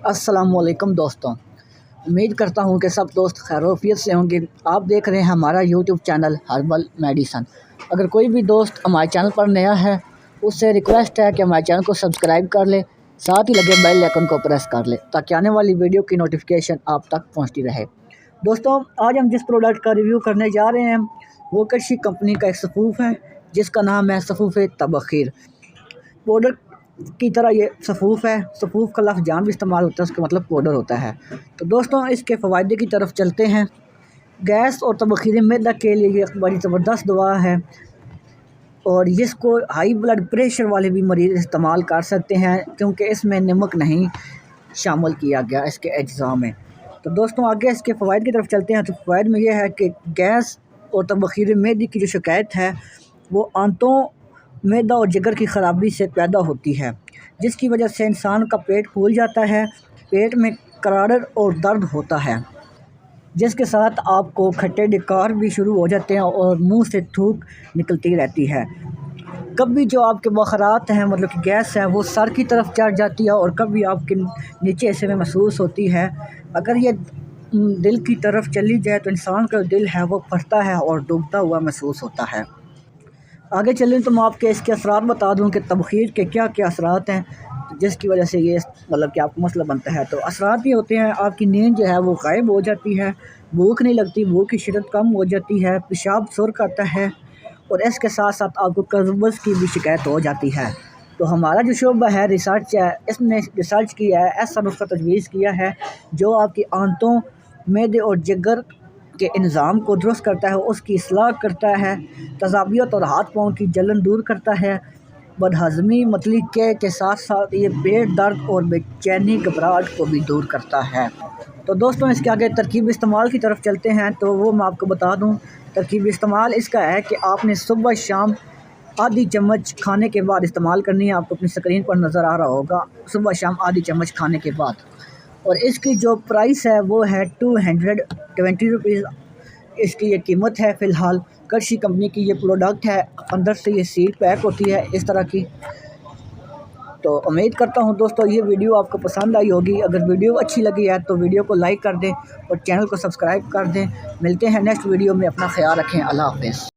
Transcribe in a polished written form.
अस्सलाम वालेकुम दोस्तों, उम्मीद करता हूँ कि सब दोस्त खैरियत से होंगे। आप देख रहे हैं हमारा यूट्यूब चैनल हर्बल मेडिसन। अगर कोई भी दोस्त हमारे चैनल पर नया है उससे रिक्वेस्ट है कि हमारे चैनल को सब्सक्राइब कर ले, साथ ही लगे बेल आइकन को प्रेस कर ले ताकि आने वाली वीडियो की नोटिफिकेशन आप तक पहुँचती रहे। दोस्तों, आज हम जिस प्रोडक्ट का रिव्यू करने जा रहे हैं वो कर्शी कंपनी का एक सफ़ूफ़ है जिसका नाम है सफ़ूफ़ तबख़ीर। पाउडर की तरह ये सफ़ूफ़ है। सफ़ूफ़ का लफ्ज़ जहाँ भी इस्तेमाल होता है उसका मतलब पाउडर होता है। तो दोस्तों, इसके फ़वाइद की तरफ चलते हैं। गैस और तबख़ीर मैदा के लिए ये बड़ी ज़बरदस्त दवा है और इसको हाई ब्लड प्रेशर वाले भी मरीज़ इस्तेमाल कर सकते हैं क्योंकि इसमें नमक नहीं शामिल किया गया इसके अज्जा में। तो दोस्तों, आगे इसके फ़वाइद की तरफ चलते हैं। तो फ़वाइद में यह है कि गैस और तबख़ीर मैदे की जो शिकायत है वो आंतों, मैदा और जिगर की ख़राबी से पैदा होती है, जिसकी वजह से इंसान का पेट फूल जाता है, पेट में करार और दर्द होता है, जिसके साथ आपको खट्टे डकार भी शुरू हो जाते हैं और मुंह से थूक निकलती रहती है। कभी जो आपके बखरात हैं मतलब कि गैस है वो सर की तरफ चढ़ जाती है और कभी आपके नीचे हिस्से में महसूस होती है। अगर ये दिल की तरफ चली जाए तो इंसान का दिल है वो फटता है और डूबता हुआ महसूस होता है। आगे चलें तो मैं आपके इसके असरात बता दूं कि तबख़ीर के क्या क्या असरात हैं जिसकी वजह से ये मतलब कि आपको मसला बनता है। तो असरात ये होते हैं, आपकी नींद जो है वो गायब हो जाती है, भूख नहीं लगती, भूख की शिद्दत कम हो जाती है, पेशाब सुर्ख आता है और इसके साथ साथ आपको कब्ज़ की भी शिकायत हो जाती है। तो हमारा जो शोबा है रिसर्च है, इसने रिसर्च किया है, ऐसा नुस्खा तजवीज़ किया है जो आपकी आंतों, मैदे और जिगर के इंज़ाम को दुरुस्त करता है, उसकी इस्लाह करता है, तज़ाबियत और हाथ पाँव की जलन दूर करता है, बदहज़मी मतली के साथ साथ ये पेट दर्द और बेचैनी घबराहट को भी दूर करता है। तो दोस्तों, इसके आगे तरकीब इस्तेमाल की तरफ चलते हैं। तो वो मैं आपको बता दूं, तरकीब इस्तेमाल इसका है कि आपने सुबह शाम आधी चम्मच खाने के बाद इस्तेमाल करनी है। आपको अपनी स्क्रीन पर नज़र आ रहा होगा, सुबह शाम आधी चम्मच खाने के बाद। और इसकी जो प्राइस है वो है 220 रुपीज़ इसकी ये कीमत है। फ़िलहाल कर्शी कंपनी की ये प्रोडक्ट है, अंदर से ये सील पैक होती है इस तरह की। तो उम्मीद करता हूँ दोस्तों ये वीडियो आपको पसंद आई होगी। अगर वीडियो अच्छी लगी है तो वीडियो को लाइक कर दें और चैनल को सब्सक्राइब कर दें। मिलते हैं नेक्स्ट वीडियो में, अपना ख्याल रखें। अल्लाह हाफ़िज़।